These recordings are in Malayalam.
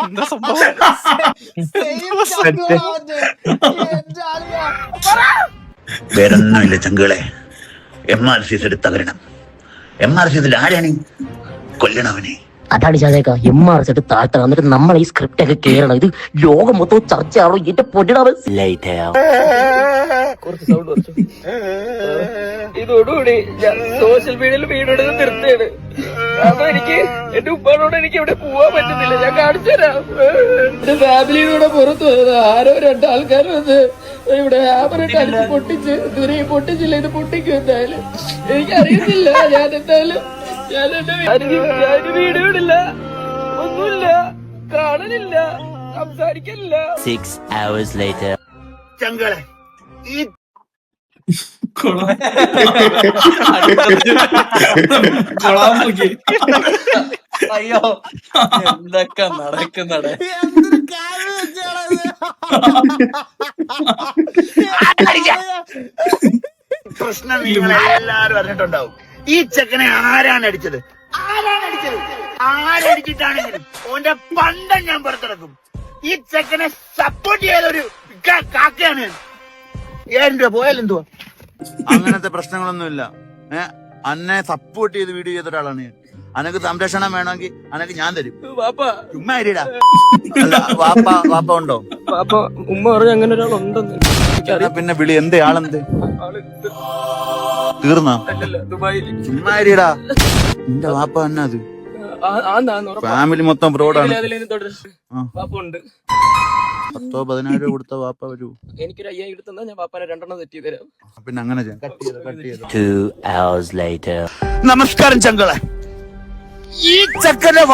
എന്താ സംഭവം? വേറൊന്നുമില്ല ചങ്കുകളെ, MRCS എടുത്ത് തകരണം. MRCS ആരാണ് കൊല്ലണവനെ? അതാണ് ചാതേക്ക MRCS എടുത്ത് താഴ്ത്തണം. എന്നിട്ട് നമ്മൾ ഈ സ്ക്രിപ്റ്റ് ഒക്കെ കേറണം. ഇത് ലോകം മൊത്തം ചർച്ചയാണോ? എന്റെ പൊടിടാവ് ഇതോടുകൂടി ഞാൻ സോഷ്യൽ മീഡിയയിൽ വീഡിയോ നിർത്തിയാണ്. അപ്പൊ എനിക്ക് എന്റെ ഉപ്പാനോട് എനിക്ക് ഇവിടെ പോവാൻ പറ്റുന്നില്ല. ഞാൻ കാണിച്ചു തരാം. എന്റെ ഫാമിലിയുടെ പുറത്ത് വരുന്നത് ആരോ രണ്ടാൾക്കാർ വന്ന് ഇവിടെ ഹാമറിട്ട് അടിച്ച് പൊട്ടിച്ച് ഇതുവരെ പൊട്ടിച്ചില്ല. ഇത് പൊട്ടിക്കും എന്തായാലും എനിക്കറിയത്തില്ല. ഞാൻ എന്തായാലും ഞാൻ വീഡിയോ ഇടില്ല, ഒന്നുമില്ല, കാണലില്ല, സംസാരിക്കലില്ല. 6 hours later. ചങ്കുകളെ, ഈ അയ്യോ, എന്തൊക്കെ നടക്കുന്നടേ. പ്രശ്നം നിങ്ങൾ എല്ലാരും അറിഞ്ഞിട്ടുണ്ടാവും. ഈ ചെക്കനെ ആരാണ് അടിച്ചത്? ആരടിച്ചിട്ടാണെങ്കിലും ഓന്റെ പണ്ടം ഞാൻ പുറത്തിറക്കും. ഈ ചെക്കനെ സപ്പോർട്ട് ചെയ്തൊരു കാക്കയാണ്. 7 രൂപ പോയാലെന്തുവാ? അങ്ങനത്തെ പ്രശ്നങ്ങളൊന്നുമില്ല. അന്നെ സപ്പോർട്ട് ചെയ്ത് വീഡിയോ ചെയ്ത ഒരാളാണ് ഞാൻ. അനക്ക് സംരക്ഷണം വേണമെങ്കിൽ അനക്ക് ഞാൻ തരും. ചുമ്മാ അരിടാ. വാപ്പ ഉണ്ടോ? ഉമ്മ പറഞ്ഞു അങ്ങനെ ഒരാളുണ്ടെന്ന്. പിന്നെ വിളി എന്ത് ആളെന്ത് തീർന്നാ? ചുമ്മാ അരിടാ. നിന്റെ വാപ്പ തന്നെ അത് ഫാമിലി മൊത്തം ഫ്രോഡാണ്. 10-15 രൂപ കൊടുത്ത വാപ്പ വരൂ. എനിക്കൊരു 5000 എടുത്താ ഞാൻ വാപ്പാനെ 2 തെറ്റി തരാം. പിന്നെ അങ്ങനെ 2 hours later. നമസ്കാരം ചങ്കളെ. ഈ ചെക്കന്റെ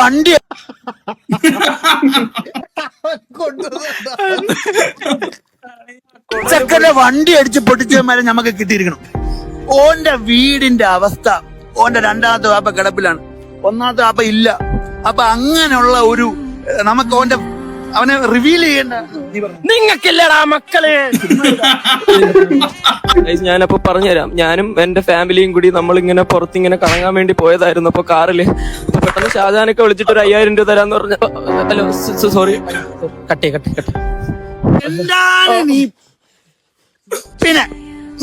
വണ്ടി അടിച്ച് പൊട്ടിച്ചവന്മാരെ നമുക്ക് കിട്ടിയിരിക്കണം. ഓന്റെ വീടിന്റെ അവസ്ഥ, ഓന്റെ 2ാമത്തെ വാപ്പ കിടപ്പിലാണ്, 1ാമത്തെ വാപ്പ ഇല്ല. അപ്പൊ അങ്ങനെയുള്ള ഒരു നമുക്ക് അവനെ റിവീൽ ചെയ്യേണ്ട നിങ്ങൾക്കില്ലടാ മക്കളെ. ഞാനപ്പോ പറഞ്ഞുതരാം. ഞാനും എന്റെ ഫാമിലിയും കൂടി നമ്മളിങ്ങനെ പുറത്തിങ്ങനെ കറങ്ങാൻ വേണ്ടി പോയതായിരുന്നു. അപ്പൊ കാറില് അപ്പൊ പെട്ടെന്ന് ഷാജാനൊക്കെ വിളിച്ചിട്ട് ഒരു 5000 രൂപ തരാന്ന് പറഞ്ഞ. ഹലോ, സോറി, കട്ടേ. എന്താണ് നീ? പിന്നെ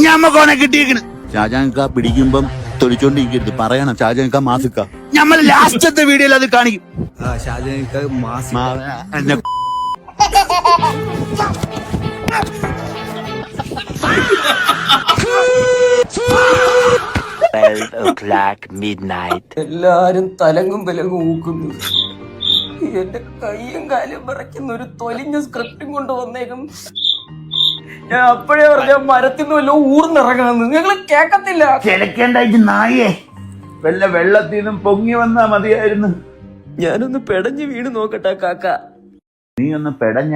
ഞമ്മക്കോനെ കിട്ടിയേക്കണ്. ഷാജാൻക പിടിക്കുമ്പം തൊലിച്ചോണ്ടിരിക്കരുത്, പറയണം ഷാജാൻക മാസിക്ക. നമ്മൾ ലാസ്റ്റത്തെ വീഡിയോയിൽ അത് കാണിക്കും. ഷാജാൻക എന്നെ 12 o'clock midnight. എല്ലാരും തലങ്ങും വിലങ്ങും ഊക്കുന്നു. എന്റെ കൈയും കാലും വിറയ്ക്കുന്ന ഒരു തൊലിഞ്ഞ സ്ക്രിപ്റ്റും കൊണ്ട് വന്നേക്കും. ഞാൻ അപ്പോഴേ പറഞ്ഞ മരത്തിന്ന് വല്ലോ ഊർന്നിറങ്ങാന്ന്. ഞങ്ങള് കേക്കത്തില്ല. കിടക്കേണ്ടായിട്ട് നായേ, വല്ല വെള്ളത്തിൽ നിന്നും പൊങ്ങി വന്നാ മതിയായിരുന്നു. ഞാനൊന്ന് പെടഞ്ഞു വീണ് നോക്കട്ടെ കാക്ക. നീ ഒന്ന് പെടഞ്ഞ.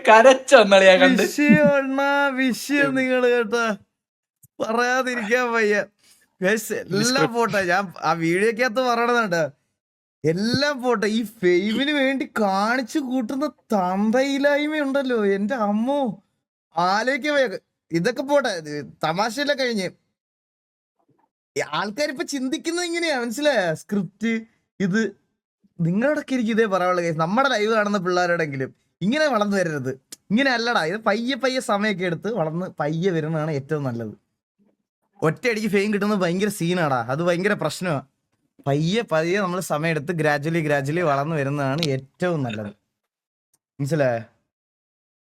കരച്ചൊന്നളിയാ കണ്ട് വിഷയം നിങ്ങള് കേട്ടാ പറയാതിരിക്കാൻ വയ്യ. എല്ലാം പോട്ടെ, ഞാൻ ആ വീഡിയോക്കകത്ത് പറയണതുണ്ട്. എല്ലാം പോട്ടെ, ഈ ഫെയിമിന് വേണ്ടി കാണിച്ചു കൂട്ടുന്ന തന്തയില്ലായ്മയുണ്ടല്ലോ എന്റെ അമ്മോ, ആലോചിക്ക. ഇതൊക്കെ പോട്ടെ, തമാശയെല്ലാം കഴിഞ്ഞ് ആൾക്കാരിപ്പൊ ചിന്തിക്കുന്നത് ഇങ്ങനെയാ, മനസ്സിലായ? സ്ക്രിപ്റ്റ് ഇത് നിങ്ങളോടൊക്കെ എനിക്ക് ഇതേ പറയാനുള്ള കേസ്. നമ്മുടെ ലൈവ് കാണുന്ന പിള്ളേരോടെങ്കിലും ഇങ്ങനെ വളർന്നു വരരുത്. ഇങ്ങനെ അല്ലടാ, ഇത് പയ്യെ സമയമൊക്കെ എടുത്ത് വളർന്ന് പയ്യെ വരുന്നതാണ് ഏറ്റവും നല്ലത്. ഒറ്റയടിക്ക് ഫെയിം കിട്ടുന്നത് ഭയങ്കര സീനാടാ, അത് ഭയങ്കര പ്രശ്നമാണ്. പയ്യെ നമ്മൾ സമയം എടുത്ത് ഗ്രാജുവലി വളർന്നു വരുന്നതാണ് ഏറ്റവും നല്ലത്, മനസ്സിലായ?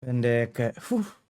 എൻ്റെ ഒക്കെ